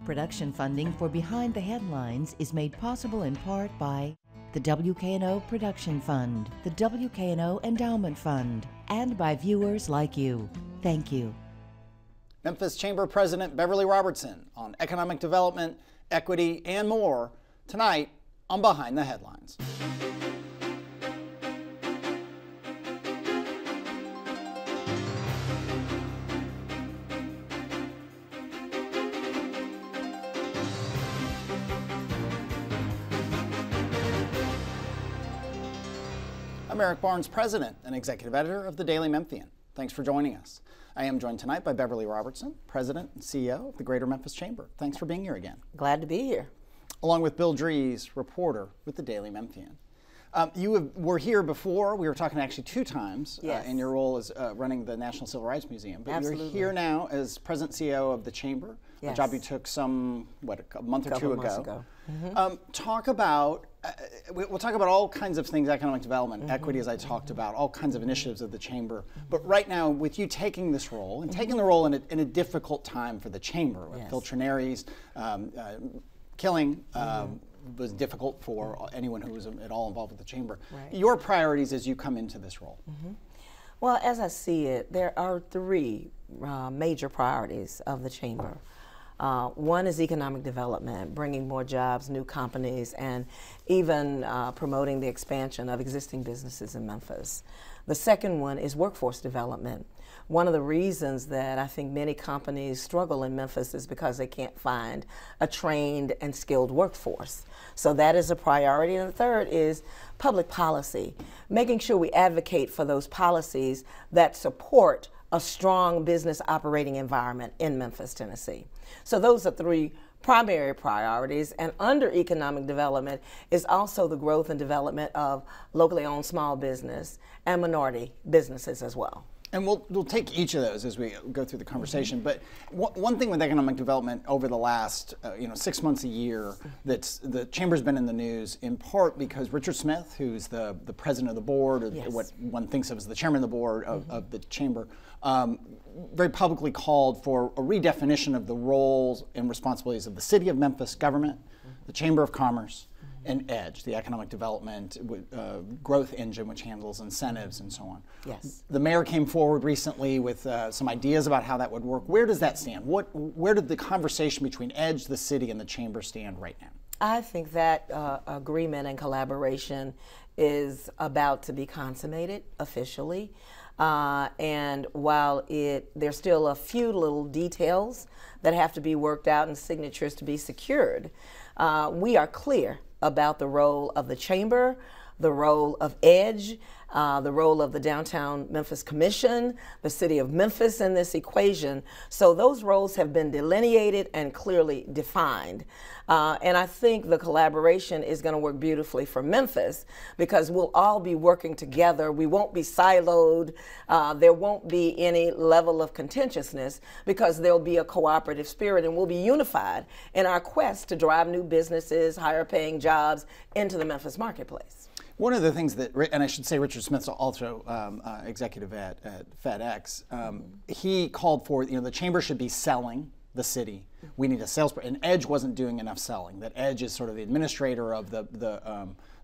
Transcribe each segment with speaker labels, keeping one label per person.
Speaker 1: Production funding for Behind the Headlines is made possible in part by the WKNO Production Fund, the WKNO Endowment Fund, and by viewers like you. Thank you.
Speaker 2: Memphis Chamber President Beverly Robertson on economic development, equity, and more tonight on Behind the Headlines. I'm Eric Barnes, President and Executive Editor of the Daily Memphian. Thanks for joining us. I am joined tonight by Beverly Robertson, President and CEO of the Greater Memphis Chamber. Thanks for being here again.
Speaker 3: Glad to be here.
Speaker 2: Along with Bill Dries, reporter with the Daily Memphian. You were here before. We were talking actually 2 times in your role as running the National Civil Rights Museum. But
Speaker 3: Absolutely.
Speaker 2: You're here now as President and CEO of the Chamber, a job you took a month or two ago. Mm-hmm. Talk about, we'll talk about all kinds of things, economic development, equity, as I talked about, all kinds of initiatives of the Chamber. But right now, with you taking this role, and taking the role in a difficult time for the Chamber, with Phil Trineri's killing, was difficult for anyone who was at all involved with the Chamber. Right. Your priorities as you come into this role?
Speaker 3: Well, as I see it, there are 3 major priorities of the Chamber. One is economic development, bringing more jobs, new companies, and even promoting the expansion of existing businesses in Memphis. The second one is workforce development. One of the reasons that I think many companies struggle in Memphis is because they can't find a trained and skilled workforce. So that is a priority. And the third is public policy, making sure we advocate for those policies that support a strong business operating environment in Memphis, Tennessee. So those are 3 primary priorities, and under economic development is also the growth and development of locally owned small business and minority businesses as well.
Speaker 2: And we'll take each of those as we go through the conversation. But one thing with economic development over the last 6 months, a year, that's the Chamber's been in the news in part because Richard Smith, who's the president of the board, or what one thinks of as the chairman of the board of the Chamber, very publicly called for a redefinition of the roles and responsibilities of the City of Memphis government, the Chamber of Commerce, and EDGE, the economic development growth engine, which handles incentives and so on.
Speaker 3: Yes.
Speaker 2: The mayor came forward recently with some ideas about how that would work. Where does that stand? Where did the conversation between EDGE, the city, and the Chamber stand right now? I
Speaker 3: think that agreement and collaboration is about to be consummated officially. And while there's still a few little details that have to be worked out and signatures to be secured, we are clear about the role of the Chamber, the role of EDGE, the role of the Downtown Memphis Commission, the City of Memphis in this equation. So those roles have been delineated and clearly defined. And I think the collaboration is going to work beautifully for Memphis because we'll all be working together. We won't be siloed. There won't be any level of contentiousness because there'll be a cooperative spirit, and we'll be unified in our quest to drive new businesses, higher paying jobs into the Memphis marketplace.
Speaker 2: One of the things that, and I should say Richard Smith's also executive at FedEx, he called for, the Chamber should be selling the city. We need a salesperson, and EDGE wasn't doing enough selling. That EDGE is sort of the administrator of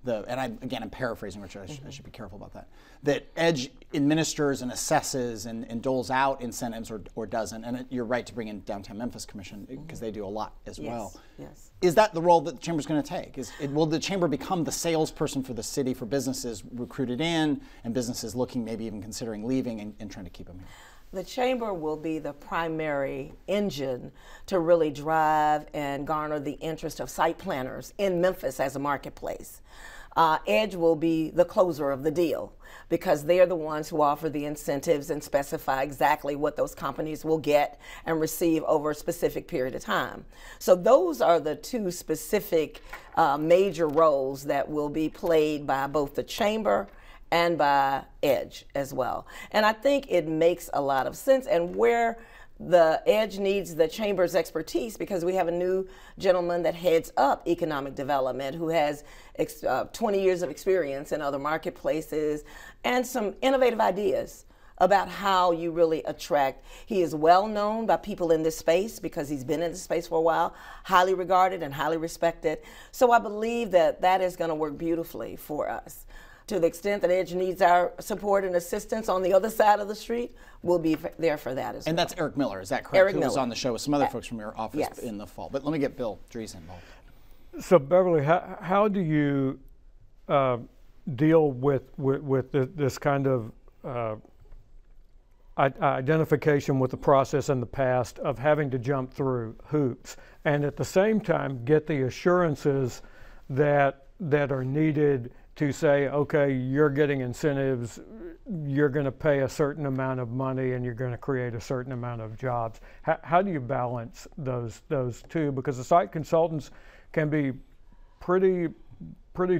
Speaker 2: and I'm paraphrasing Richard, I should be careful about that. That EDGE administers and assesses and doles out incentives or doesn't, and you're right to bring in Downtown Memphis Commission because they do a lot as well.
Speaker 3: Yes.
Speaker 2: Is that the role that the Chamber's going to take? Will the Chamber become the salesperson for the city for businesses recruited in and businesses looking, maybe even considering leaving and trying to keep them here?
Speaker 3: The Chamber will be the primary engine to really drive and garner the interest of site planners in Memphis as a marketplace. EDGE will be the closer of the deal because they're the ones who offer the incentives and specify exactly what those companies will get and receive over a specific period of time. So those are the 2 specific major roles that will be played by both the Chamber and by EDGE as well. And I think it makes a lot of sense, and where the EDGE needs the Chamber's expertise, because we have a new gentleman that heads up economic development who has 20 years of experience in other marketplaces and some innovative ideas about how you really attract. He is well known by people in this space because he's been in this space for a while, highly regarded and highly respected. So I believe that that is going to work beautifully for us. To the extent that Edge needs our support and assistance on the other side of the street, we'll be there for that as well.
Speaker 2: And that's Eric Miller, is that correct?
Speaker 3: Eric
Speaker 2: Who was
Speaker 3: Miller.
Speaker 2: on the show with some other folks from your office
Speaker 3: Yes.
Speaker 2: in the fall. But let me get Bill Dries involved.
Speaker 4: So Beverly, how do you deal with this kind of identification with the process in the past of having to jump through hoops, and at the same time get the assurances that are needed to say, okay, you're getting incentives, you're going to pay a certain amount of money, and you're going to create a certain amount of jobs? How do you balance those two? Because the site consultants can be pretty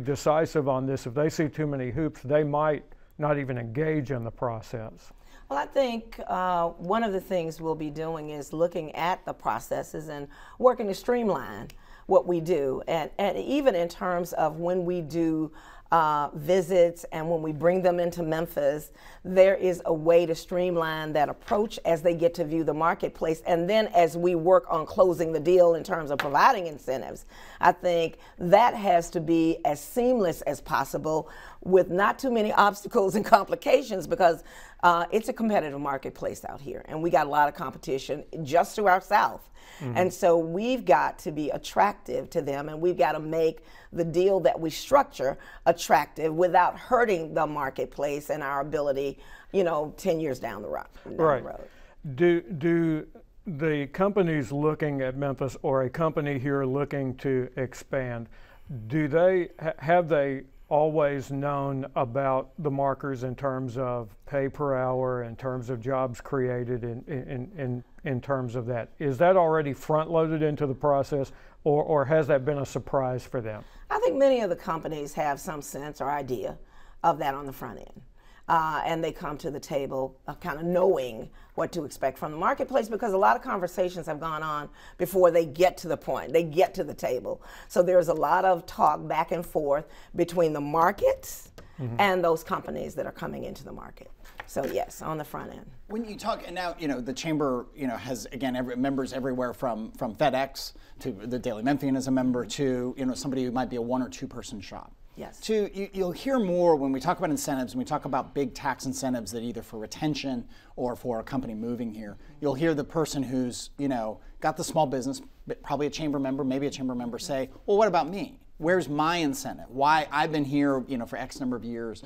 Speaker 4: decisive on this. If they see too many hoops, they might not even engage in the process.
Speaker 3: Well, I think one of the things we'll be doing is looking at the processes and working to streamline what we do. And even in terms of when we do visits and when we bring them into Memphis, there is a way to streamline that approach as they get to view the marketplace. And then as we work on closing the deal in terms of providing incentives, I think that has to be as seamless as possible with not too many obstacles and complications, because it's a competitive marketplace out here. And we got a lot of competition just to our south. Mm-hmm. And so we've got to be attractive to them, and we've got to make the deal that we structure attractive without hurting the marketplace and our ability, 10 years down the road.
Speaker 4: Right. Do the companies looking at Memphis, or a company here looking to expand, have they always known about the markers in terms of pay per hour, in terms of jobs created, in terms of that? Is that already front loaded into the process, or has that been a surprise for them?
Speaker 3: I think many of the companies have some sense or idea of that on the front end. And they come to the table kind of knowing what to expect from the marketplace, because a lot of conversations have gone on before they get to the point, they get to the table. So there's a lot of talk back and forth between the markets and those companies that are coming into the market. So yes, on the front end.
Speaker 2: When you talk, and now the chamber has again members everywhere from FedEx to the Daily Memphian as a member to somebody who might be a 1 or 2 person shop.
Speaker 3: Yes.
Speaker 2: You'll hear more when we talk about incentives, and we talk about big tax incentives that either for retention or for a company moving here. You'll hear the person who's got the small business, probably a chamber member, maybe a chamber member, say, well, what about me? Where's my incentive? Why I've been here for X number of years,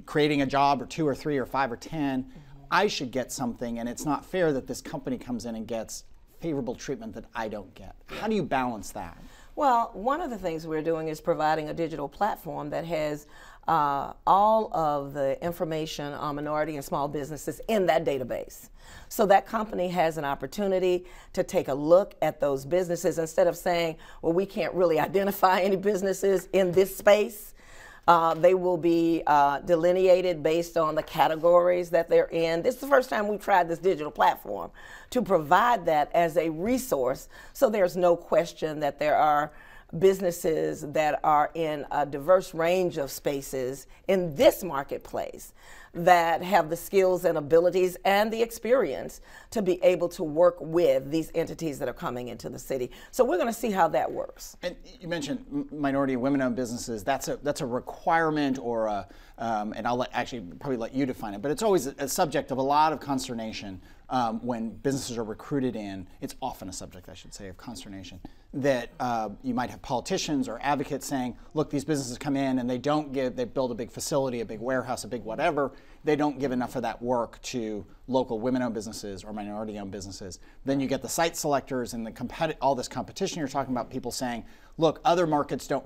Speaker 2: creating a job or 2 or 3 or 5 or 10. I should get something, and it's not fair that this company comes in and gets favorable treatment that I don't get. How do you balance that?
Speaker 3: Well, one of the things we're doing is providing a digital platform that has all of the information on minority and small businesses in that database. So that company has an opportunity to take a look at those businesses instead of saying, well, we can't really identify any businesses in this space. They will be delineated based on the categories that they're in. This is the first time we've tried this digital platform to provide that as a resource, so there's no question that there are businesses that are in a diverse range of spaces in this marketplace that have the skills and abilities and the experience to be able to work with these entities that are coming into the city. So we're going to see how that works.
Speaker 2: And you mentioned minority and women-owned businesses. That's a requirement, or and I'll probably let you define it. But it's always a subject of a lot of consternation when businesses are recruited in. It's often a subject, I should say, of consternation, that you might have politicians or advocates saying, look, these businesses come in and they build a big facility, a big warehouse, a big whatever. They don't give enough of that work to local women-owned businesses or minority-owned businesses. Then you get the site selectors and all this competition you're talking about, people saying, look, other markets don't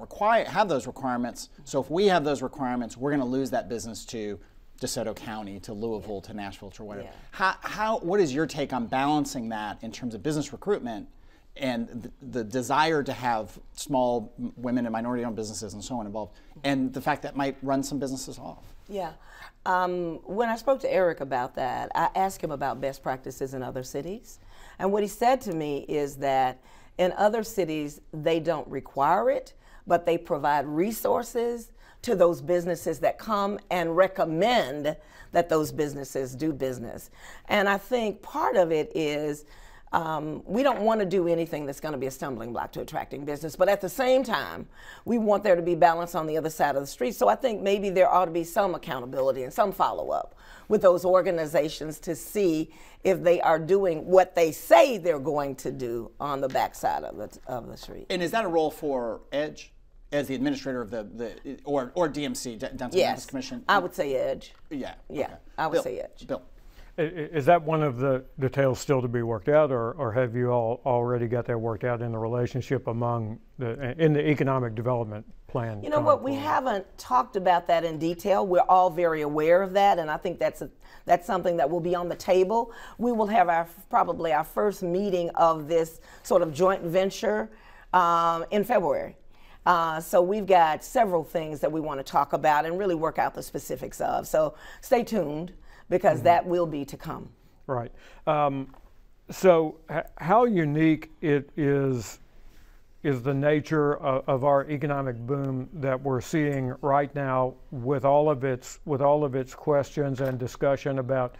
Speaker 2: have those requirements, so if we have those requirements, we're going to lose that business to DeSoto County, to Louisville, to Nashville, to whatever. Yeah. What is your take on balancing that in terms of business recruitment and the desire to have small women and minority-owned businesses and so on involved, and the fact that might run some businesses off?
Speaker 3: Yeah. When I spoke to Eric about that, I asked him about best practices in other cities. And what he said to me is that in other cities, they don't require it, but they provide resources to those businesses that come and recommend that those businesses do business. And I think part of it is we don't want to do anything that's going to be a stumbling block to attracting business, but at the same time, we want there to be balance on the other side of the street. So I think maybe there ought to be some accountability and some follow-up with those organizations to see if they are doing what they say they're going to do on the backside of the street.
Speaker 2: And is that a role for EDGE as the administrator of or DMC, Downtown Memphis Commission?
Speaker 3: I would say EDGE.
Speaker 2: Yeah.
Speaker 3: Yeah,
Speaker 2: okay.
Speaker 3: I would say EDGE.
Speaker 2: Bill.
Speaker 4: Is that one of the details still to be worked out, or have you all already got that worked out in the relationship in the economic development plan?
Speaker 3: You know what, we haven't talked about that in detail. We're all very aware of that, and I think that's something that will be on the table. We will have probably our first meeting of this sort of joint venture in February. So we've got several things that we want to talk about and really work out the specifics of. So stay tuned, because that will be to come.
Speaker 4: Right. So how unique it is the nature of our economic boom that we're seeing right now, with all of its questions and discussion about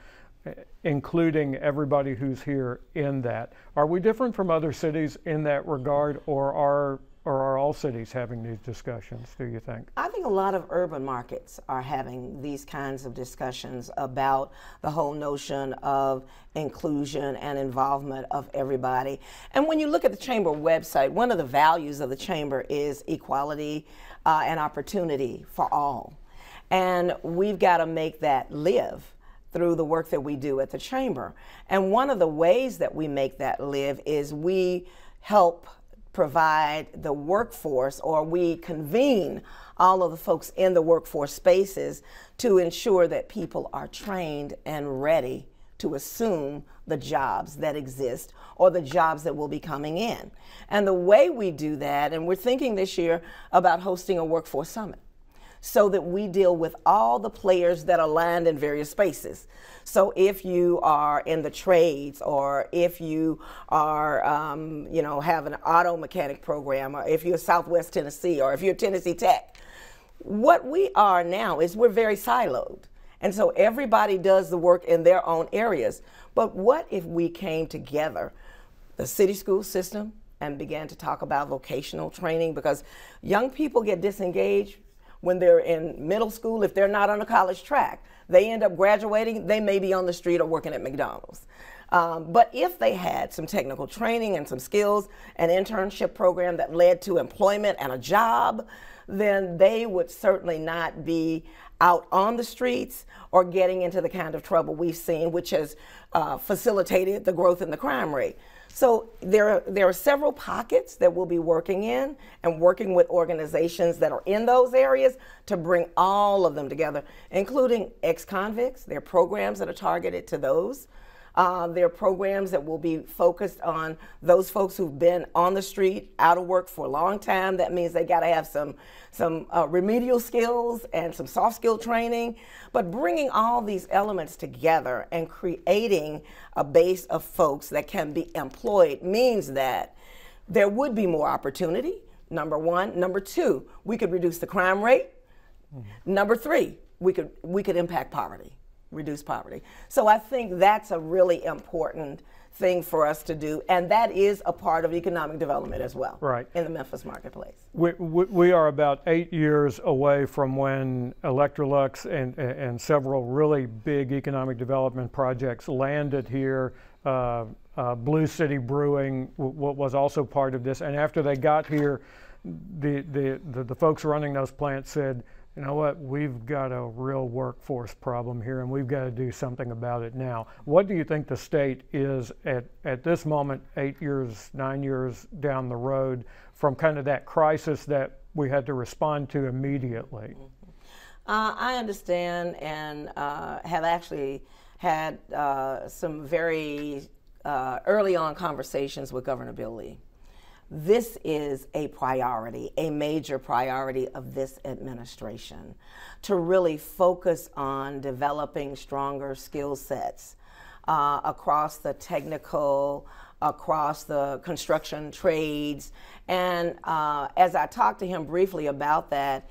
Speaker 4: including everybody who's here in that. Are we different from other cities in that regard, or are all cities having these discussions, do you think?
Speaker 3: I think a lot of urban markets are having these kinds of discussions about the whole notion of inclusion and involvement of everybody. And when you look at the Chamber website, one of the values of the Chamber is equality and opportunity for all. And we've got to make that live through the work that we do at the Chamber. And one of the ways that we make that live is we help provide the workforce, or we convene all of the folks in the workforce spaces to ensure that people are trained and ready to assume the jobs that exist or the jobs that will be coming in. And the way we do that, and we're thinking this year about hosting a workforce summit, so that we deal with all the players that are lined in various spaces. So if you are in the trades, or if you are, have an auto mechanic program, or if you're Southwest Tennessee, or if you're Tennessee Tech, what we are now is we're very siloed. And so everybody does the work in their own areas. But what if we came together, the city school system, and began to talk about vocational training? Because young people get disengaged when they're in middle school. If they're not on a college track, they end up graduating, they may be on the street or working at McDonald's. But if they had some technical training and some skills, an internship program that led to employment and a job, then they would certainly not be out on the streets or getting into the kind of trouble we've seen, which has facilitated the growth in the crime rate. So there are several pockets that we'll be working in, and working with organizations that are in those areas to bring all of them together, including ex-convicts. There are programs that are targeted to those. There are programs that will be focused on those folks who've been on the street, out of work for a long time. That means they got to have some remedial skills and some soft skill training. But bringing all these elements together and creating a base of folks that can be employed means that there would be more opportunity, number one. Number two, we could reduce the crime rate. Number three, we could impact poverty. Reduce poverty. So I think that's a really important thing for us to do, and that is a part of economic development as well,
Speaker 4: right,
Speaker 3: in the Memphis marketplace.
Speaker 4: We are about 8 years away from when Electrolux and several really big economic development projects landed here. Blue City Brewing was also part of this, and after they got here, the folks running those plants said, you know what, we've got a real workforce problem here, and we've got to do something about it now. What do you think the state is at this moment, 8 years, 9 years down the road, from kind of that crisis that we had to respond to immediately?
Speaker 3: I understand, and have actually had some very early on conversations with Governor Bill Lee. This is a priority, a major priority of this administration, to really focus on developing stronger skill sets across the technical, across the construction trades. And as I talked to him briefly about that,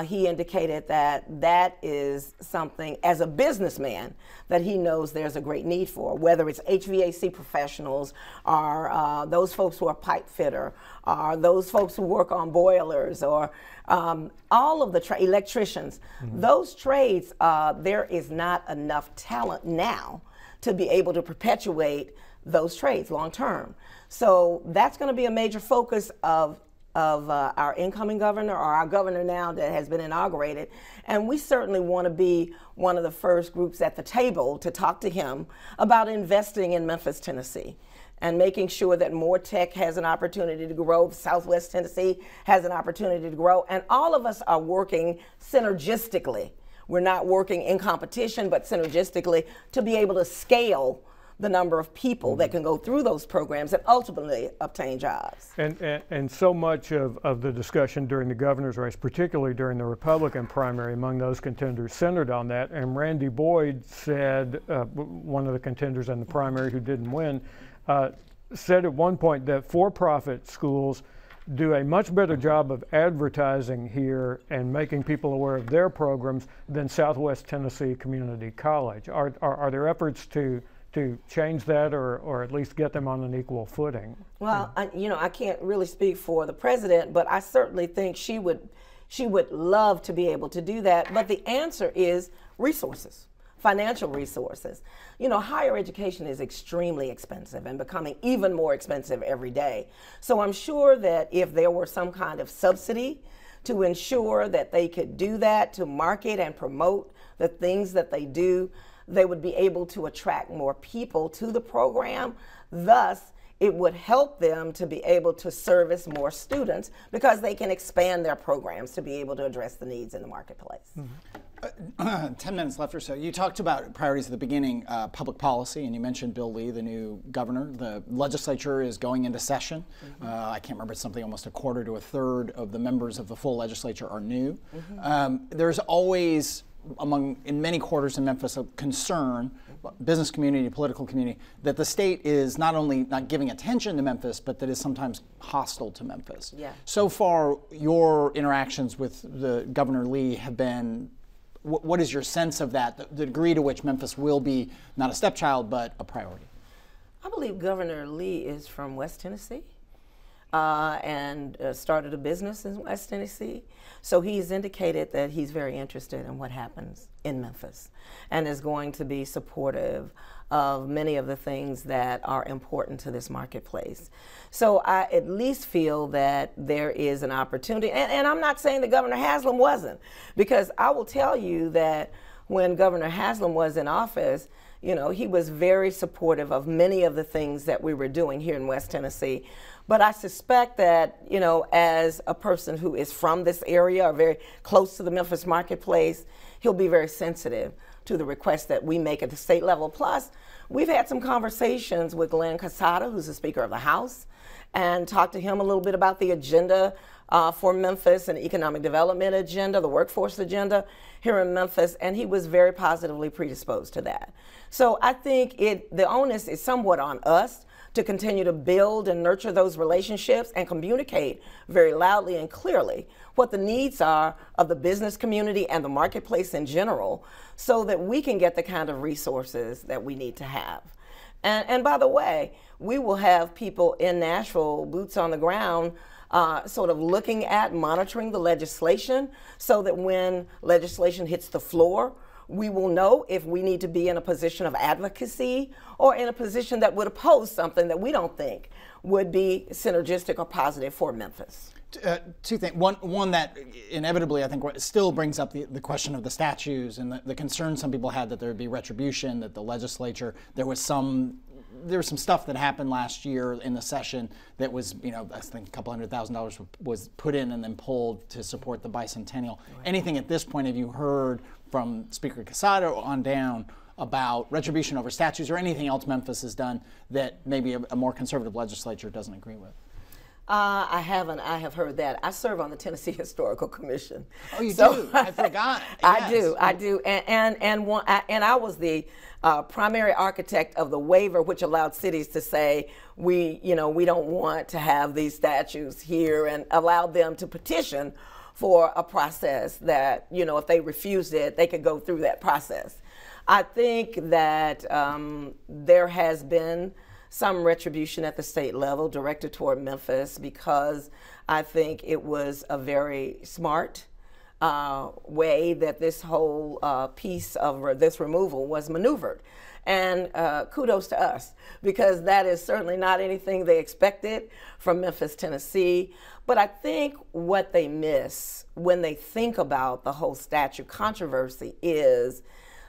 Speaker 3: he indicated that that is something, as a businessman, that he knows there's a great need for, whether it's HVAC professionals or those folks who are pipe fitter, or those folks who work on boilers, or all of the electricians. Those trades, there is not enough talent now to be able to perpetuate those trades long term. So that's going to be a major focus of our incoming governor, or our governor now that has been inaugurated. And we certainly want to be one of the first groups at the table to talk to him about investing in Memphis, Tennessee, and making sure that more tech has an opportunity to grow, Southwest Tennessee has an opportunity to grow, and all of us are working synergistically. We're not working in competition, but synergistically to be able to scale the number of people that can go through those programs and ultimately obtain jobs.
Speaker 4: And so much of the discussion during the governor's race, particularly during the Republican primary, among those contenders centered on that. And Randy Boyd said, one of the contenders in the primary who didn't win, said at one point that for-profit schools do a much better job of advertising here and making people aware of their programs than Southwest Tennessee Community College. Are there efforts to change that, or at least get them on an equal footing?
Speaker 3: Well, I can't really speak for the president, but I certainly think she would love to be able to do that. But the answer is resources, financial resources. Higher education is extremely expensive and becoming even more expensive every day. So I'm sure that if there were some kind of subsidy to ensure that they could do that, to market and promote the things that they do, they would be able to attract more people to the program. Thus, it would help them to be able to service more students because they can expand their programs to be able to address the needs in the marketplace.
Speaker 2: 10 minutes left or so. You talked about priorities at the beginning, public policy, and you mentioned Bill Lee, the new governor. The legislature is going into session. I can't remember, it's something almost a quarter to a third of the members of the full legislature are new. There's always, in many quarters in Memphis, a concern, business community, political community, that the state is not only not giving attention to Memphis, but that is sometimes hostile to Memphis.
Speaker 3: Yeah.
Speaker 2: So far, your interactions with the Governor Lee have been, what is your sense of that, the degree to which Memphis will be not a stepchild, but a priority?
Speaker 3: I believe Governor Lee is from West Tennessee. And started a business in West Tennessee. So he's indicated that he's very interested in what happens in Memphis and is going to be supportive of many of the things that are important to this marketplace. So I at least feel that there is an opportunity, and I'm not saying that Governor Haslam wasn't, because I will tell you that when Governor Haslam was in office, he was very supportive of many of the things that we were doing here in West Tennessee. But I suspect that, as a person who is from this area or very close to the Memphis marketplace, he'll be very sensitive to the requests that we make at the state level. Plus, we've had some conversations with Glenn Casada, who's the Speaker of the House, and talked to him a little bit about the agenda for Memphis and economic development agenda, the workforce agenda here in Memphis, and he was very positively predisposed to that. So I think the onus is somewhat on us to continue to build and nurture those relationships and communicate very loudly and clearly what the needs are of the business community and the marketplace in general, so that we can get the kind of resources that we need to have. And by the way, we will have people in Nashville, boots on the ground, sort of looking at, monitoring the legislation, so that when legislation hits the floor, we will know if we need to be in a position of advocacy or in a position that would oppose something that we don't think would be synergistic or positive for Memphis.
Speaker 2: Two things. One that inevitably, I think, still brings up the question of the statues and the concern some people had that there would be retribution, that the legislature, there was some stuff that happened last year in the session that was, I think a couple $100,000 was put in and then pulled to support the bicentennial. Right. Anything at this point have you heard from Speaker Casada on down about retribution over statues or anything else Memphis has done that maybe a more conservative legislature doesn't agree with?
Speaker 3: I haven't. I have heard that. I serve on the Tennessee Historical Commission.
Speaker 2: Oh, you do? I forgot. Yes.
Speaker 3: I do. And I was the primary architect of the waiver, which allowed cities to say we don't want to have these statues here, and allowed them to petition for a process that, you know, if they refused it, they could go through that process. I think that there has been some retribution at the state level directed toward Memphis, because I think it was a very smart way that this whole piece of this removal was maneuvered. And kudos to us, because that is certainly not anything they expected from Memphis, Tennessee. But I think what they miss when they think about the whole statue controversy is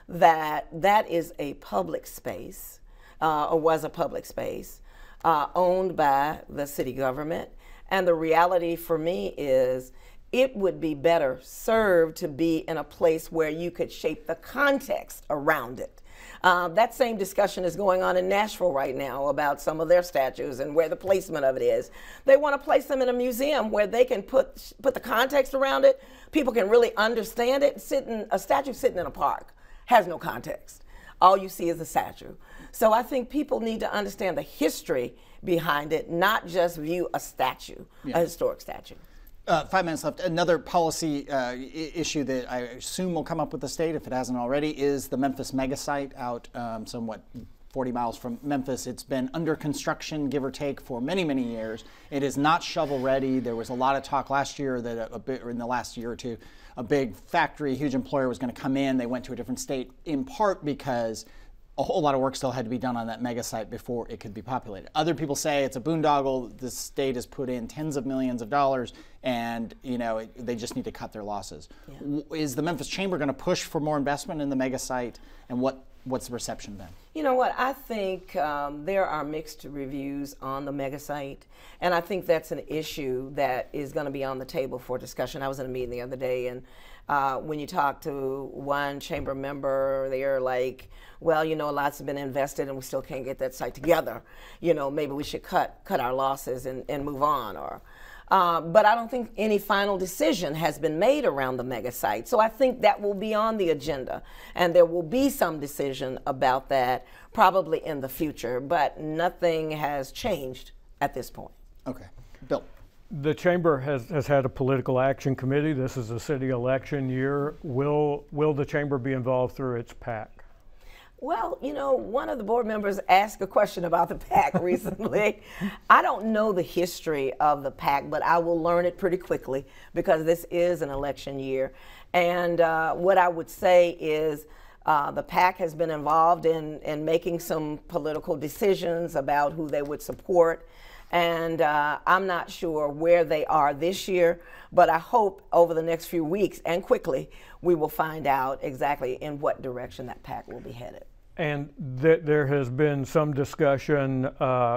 Speaker 3: that that is a public space, or was a public space, owned by the city government. And the reality for me is it would be better served to be in a place where you could shape the context around it. That same discussion is going on in Nashville right now about some of their statues and where the placement of it is. They want to place them in a museum where they can put the context around it. People can really understand it. A statue sitting in a park has no context. All you see is a statue. So I think people need to understand the history behind it, not just view a statue, a historic statue.
Speaker 2: 5 minutes left. Another policy issue that I assume will come up with the state, if it hasn't already, is the Memphis megasite out somewhat 40 miles from Memphis. It's been under construction, give or take, for many, many years. It is not shovel ready. There was a lot of talk last year that or in the last year or two, a big factory, huge employer was going to come in. They went to a different state, in part because a whole lot of work still had to be done on that mega site before it could be populated. Other people say it's a boondoggle. The state has put in tens of millions of dollars, and they just need to cut their losses. Yeah. Is the Memphis Chamber going to push for more investment in the mega site, and what's the reception been?
Speaker 3: You know what, I think there are mixed reviews on the mega site, and I think that's an issue that is going to be on the table for discussion. I was in a meeting the other day, and when you talk to one chamber member, they're like, well, lots have been invested and we still can't get that site together. Maybe we should cut our losses and move on. But I don't think any final decision has been made around the mega site. So I think that will be on the agenda, and there will be some decision about that probably in the future, but nothing has changed at this point.
Speaker 2: Okay. Bill.
Speaker 4: The Chamber has had a political action committee. This is a city election year. Will the Chamber be involved through its PAC?
Speaker 3: Well, one of the board members asked a question about the PAC recently. I don't know the history of the PAC, but I will learn it pretty quickly because this is an election year. And what I would say is the PAC has been involved in making some political decisions about who they would support. And I'm not sure where they are this year, but I hope over the next few weeks and quickly we will find out exactly in what direction that PAC will be headed.
Speaker 4: And there has been some discussion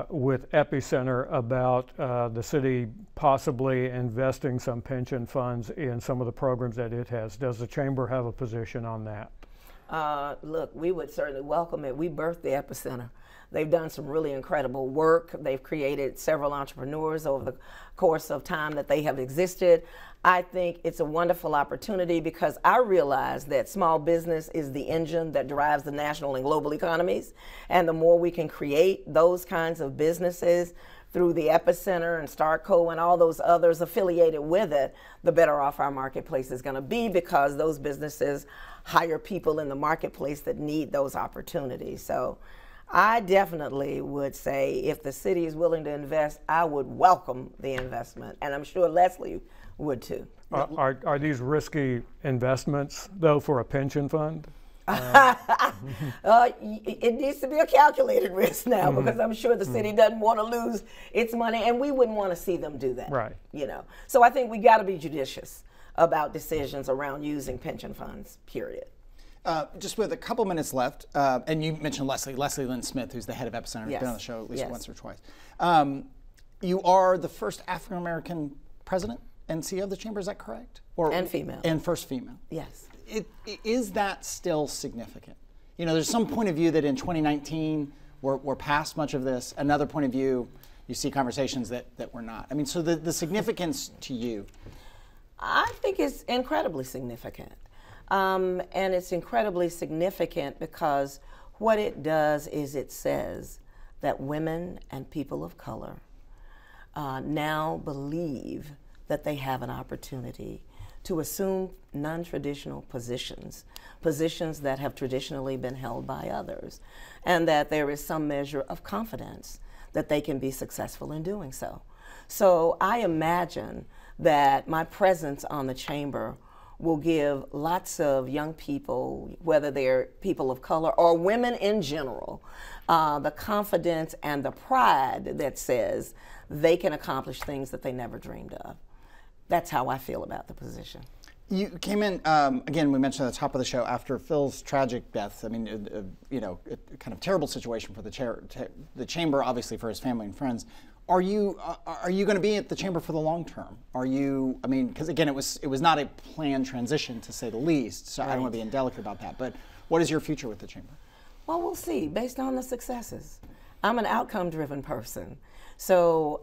Speaker 4: with Epicenter about the city possibly investing some pension funds in some of the programs that it has. Does the Chamber have a position on that?
Speaker 3: Look, we would certainly welcome it. We birthed the Epicenter. They've done some really incredible work. They've created several entrepreneurs over the course of time that they have existed. I think it's a wonderful opportunity because I realize that small business is the engine that drives the national and global economies. And the more we can create those kinds of businesses through the Epicenter and Starco and all those others affiliated with it, the better off our marketplace is going to be, because those businesses hire people in the marketplace that need those opportunities. So I definitely would say if the city is willing to invest, I would welcome the investment. And I'm sure Leslie would too.
Speaker 4: Are these risky investments, though, for a pension fund?
Speaker 3: It needs to be a calculated risk now, because I'm sure the city doesn't want to lose its money, and we wouldn't want to see them do that.
Speaker 4: Right.
Speaker 3: So I think we got to be judicious about decisions around using pension funds, period.
Speaker 2: Just with a couple minutes left, and you mentioned Leslie Lynn Smith, who's the head of Epicenter,
Speaker 3: yes.
Speaker 2: Been on the show at least
Speaker 3: yes.
Speaker 2: once or twice. You are the first African American president and CEO of the Chamber, is that correct?
Speaker 3: And female.
Speaker 2: And first female.
Speaker 3: Yes.
Speaker 2: Is that still significant? There's some point of view that in 2019 we're past much of this. Another point of view, you see conversations that we're not. I mean, so the significance to you?
Speaker 3: I think it's incredibly significant. And it's incredibly significant because what it does is it says that women and people of color now believe that they have an opportunity to assume non-traditional positions, positions that have traditionally been held by others, and that there is some measure of confidence that they can be successful in doing so. So I imagine that my presence on the chamber will give lots of young people, whether they're people of color or women in general, the confidence and the pride that says they can accomplish things that they never dreamed of. That's how I feel about the position.
Speaker 2: You came in, again, we mentioned at the top of the show, after Phil's tragic death. I mean, you know, a kind of terrible situation for the chamber, obviously for his family and friends. Are you going to be at the chamber for the long term? Are you, I mean, because again, it was not a planned transition, to say the least, so right. I don't want to be indelicate about that, but what is your future with the chamber?
Speaker 3: Well, we'll see, based on the successes. I'm an outcome-driven person, so,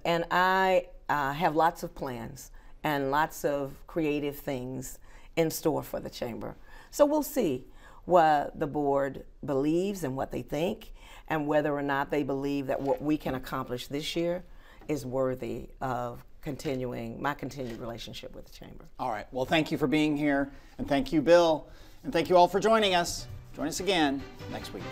Speaker 3: and I have lots of plans and lots of creative things in store for the chamber. So we'll see what the board believes and what they think, and whether or not they believe that what we can accomplish this year is worthy of my continued relationship with the chamber.
Speaker 2: All right, well, thank you for being here, and thank you, Bill, and thank you all for joining us. Join us again next week.